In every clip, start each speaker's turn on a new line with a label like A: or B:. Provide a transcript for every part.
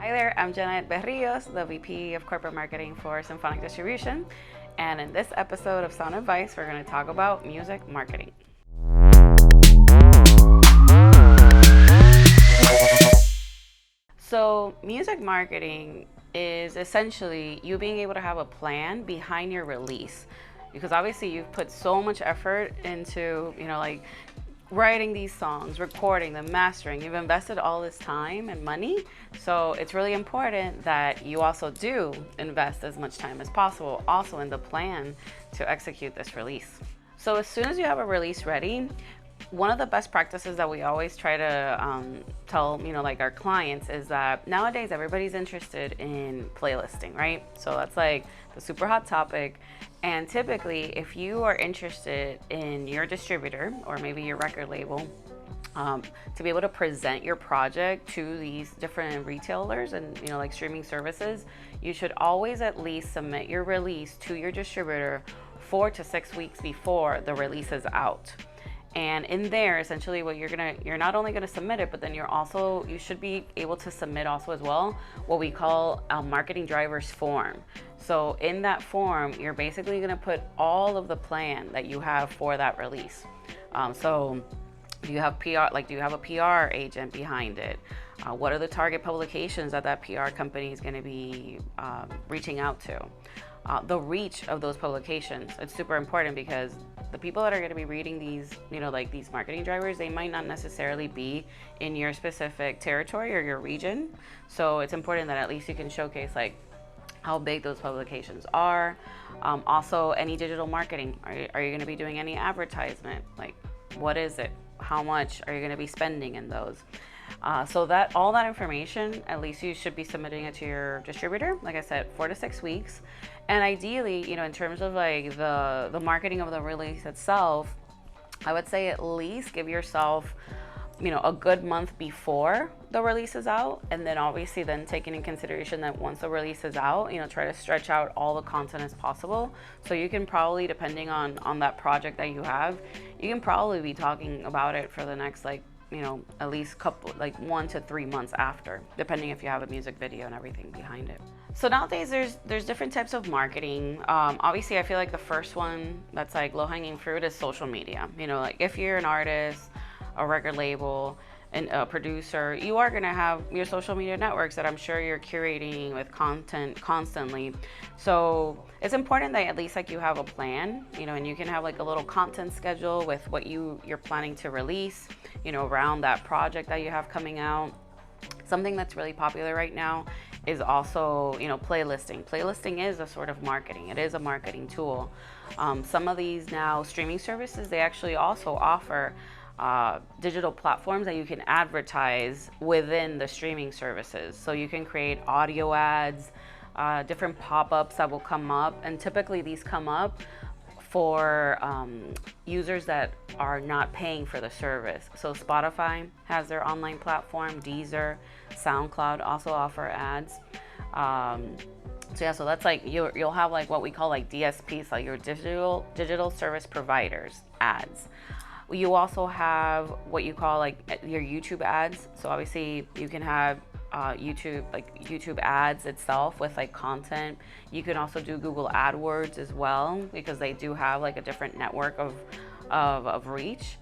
A: Hi there, I'm Janette Berrios, the VP of Corporate Marketing for Symphonic Distribution. And in this episode of Sound Advice, we're going to talk about music marketing. So music marketing is essentially you being able to have a plan behind your release, because obviously you've put so much effort into, writing these songs, recording them, mastering. You've invested all this time and money. So it's really important that you also do invest as much time as possible also in the plan to execute this release. So as soon as you have a release ready, one of the best practices that we always try to tell, our clients is that nowadays everybody's interested in playlisting, right? So that's like the super hot topic. And typically, if you are interested in your distributor or maybe your record label, to be able to present your project to these different retailers and streaming services, you should always at least submit your release to your distributor 4 to 6 weeks before the release is out. And in there, essentially what you're not only gonna submit it, but then you should be able to submit also as well what we call a marketing drivers form. So in that form, you're basically gonna put all of the plan that you have for that release. So do you have PR, do you have a PR agent behind it? What are the target publications that PR company is gonna be reaching out to? The reach of those publications, it's super important because the people that are going to be reading these, these marketing drivers, they might not necessarily be in your specific territory or your region. So it's important that at least you can showcase how big those publications are. Also, any digital marketing. Are you going to be doing any advertisement? What is it? How much are you going to be spending in those? So that all that information, at least you should be submitting it to your distributor, like I said, 4 to 6 weeks. And ideally, in terms of the marketing of the release itself, I would say at least give yourself, a good month before the release is out. And then obviously then taking in consideration that once the release is out, try to stretch out all the content as possible. So you can probably, depending on that project that you have, you can probably be talking about it for the next at least 1 to 3 months after, depending if you have a music video and everything behind it. So nowadays there's different types of marketing. Obviously I feel like the first one that's low-hanging fruit is social media. If you're an artist, a record label, and a producer, you are gonna have your social media networks that I'm sure you're curating with content constantly. So it's important that at least you have a plan, and you can have a little content schedule with what you're planning to release, around that project that you have coming out. Something that's really popular right now is also, playlisting. Playlisting is a sort of marketing. It is a marketing tool. Some of these now streaming services, they actually also offer digital platforms that you can advertise within the streaming services. So you can create audio ads, different pop-ups that will come up, and typically these come up for users that are not paying for the service. So Spotify has their online platform, Deezer, SoundCloud also offer ads. So that's you'll have what we call DSPs, your digital service providers ads. You also have what you call your YouTube ads. So obviously you can have YouTube ads itself with content. You can also do Google AdWords as well, because they do have a different network of reach.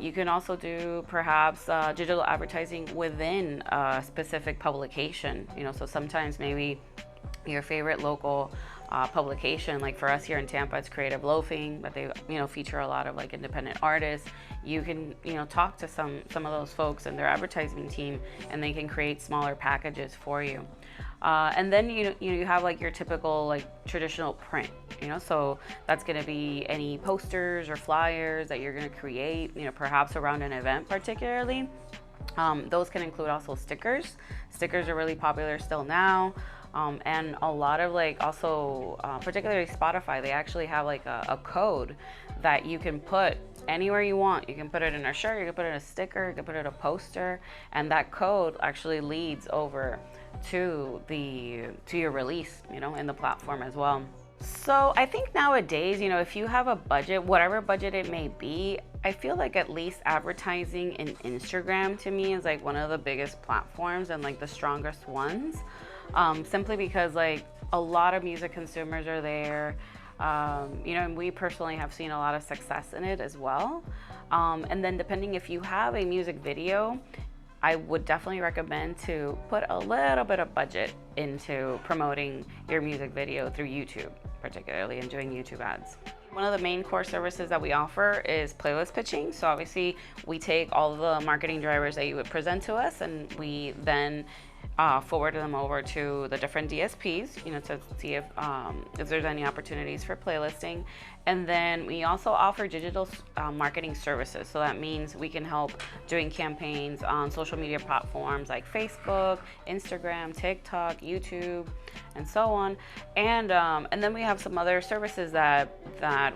A: You can also do perhaps digital advertising within a specific publication. So sometimes maybe your favorite local publication, for us here in Tampa, it's Creative Loafing, but they feature a lot of independent artists. You can talk to some of those folks and their advertising team, and they can create smaller packages for you. And then you have your typical traditional print, so that's going to be any posters or flyers that you're going to create, perhaps around an event particularly. Those can include also stickers. Stickers are really popular still now. And a lot of particularly Spotify, they actually have a code that you can put anywhere you want. You can put it in a shirt, you can put it in a sticker, you can put it in a poster, and that code actually leads over to your release, in the platform as well. So I think nowadays, if you have a budget, whatever budget it may be, I feel like at least advertising in Instagram to me is like one of the biggest platforms and like the strongest ones, simply because like a lot of music consumers are there. You know, and we personally have seen a lot of success in it as well. And then depending if you have a music video, I would definitely recommend to put a little bit of budget into promoting your music video through YouTube, particularly, and doing YouTube ads. One of the main core services that we offer is playlist pitching. So obviously we take all the marketing drivers that you would present to us, and we then forward them over to the different DSPs, you know, to see if there's any opportunities for playlisting. And then we also offer digital marketing services. So that means we can help doing campaigns on social media platforms like Facebook, Instagram, TikTok, YouTube, and so on. And then we have some other services that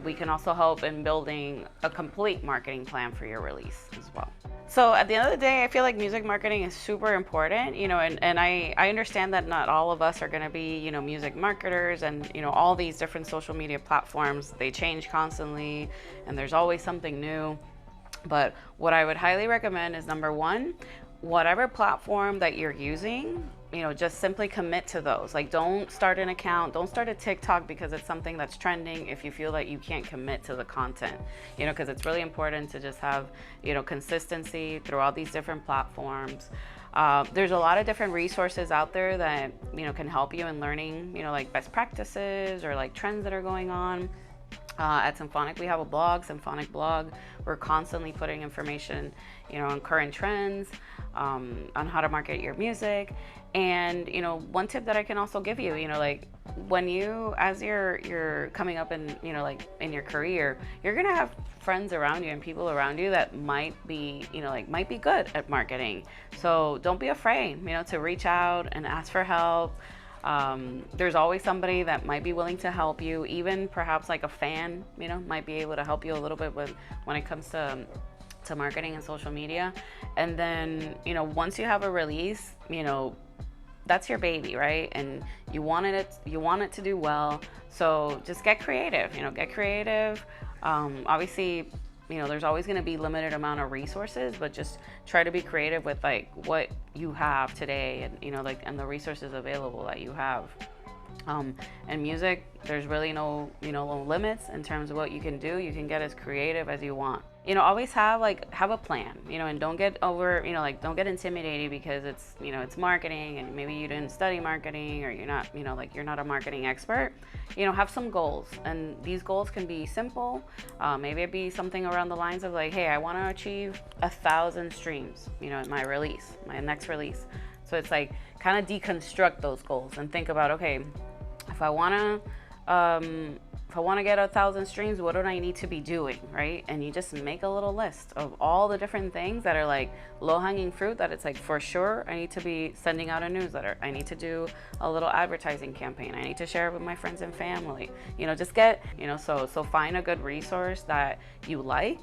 A: we can also help in building a complete marketing plan for your release as well. So at the end of the day, I feel like music marketing is super important, you know, and I understand that not all of us are going to be, you know, music marketers, and, you know, all these different social media platforms, they change constantly and there's always something new. But what I would highly recommend is, number one, whatever platform that you're using, you know, just simply commit to those. Like, don't start an account, don't start a TikTok because it's something that's trending if you feel that you can't commit to the content, you know, because it's really important to just have, you know, consistency through all these different platforms. There's a lot of different resources out there that, you know, can help you in learning, you know, like best practices or like trends that are going on. At Symphonic, we have a blog, Symphonic blog. We're constantly putting information, you know, on current trends, on how to market your music. And, you know, one tip that I can also give you, you know, like when you, as you're coming up in, you know, like in your career, you're gonna have friends around you and people around you that might be, you know, like might be good at marketing. So don't be afraid, you know, to reach out and ask for help. There's always somebody that might be willing to help you, even perhaps like a fan, you know, might be able to help you a little bit with when it comes to marketing and social media. And then, you know, once you have a release, you know, that's your baby, right? And you want it to do well. So just get creative, you know, get creative. Obviously, you know, there's always going to be limited amount of resources, but just try to be creative with like what you have today, and, you know, like, and the resources available that you have. And music, there's really no, you know, no limits in terms of what you can do. You can get as creative as you want. You know, always have a plan, you know, and don't get you know, like, don't get intimidated because it's, you know, it's marketing and maybe you didn't study marketing, or you're not, you know, like, you're not a marketing expert. You know, have some goals, and these goals can be simple. Maybe it'd be something around the lines of like, hey, I want to achieve 1,000 streams, you know, in my release, my next release. So it's like, kind of deconstruct those goals and think about, okay, if I want to get 1,000 streams, what do I need to be doing, right? And you just make a little list of all the different things that are like low-hanging fruit, that it's like, for sure, I need to be sending out a newsletter. I need to do a little advertising campaign. I need to share it with my friends and family. You know, just get, you know, so find a good resource that you like,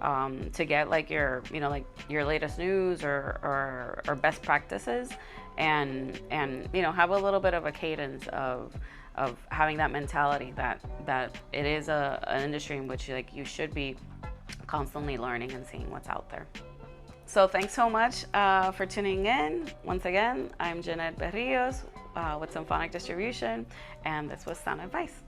A: to get like your, you know, like your latest news or best practices, and you know, have a little bit of a cadence of having that mentality that it is an industry in which, like, you should be constantly learning and seeing what's out there. So thanks so much for tuning in. Once again, I'm Janette Berrios with Symphonic Distribution, and this was Sound Advice.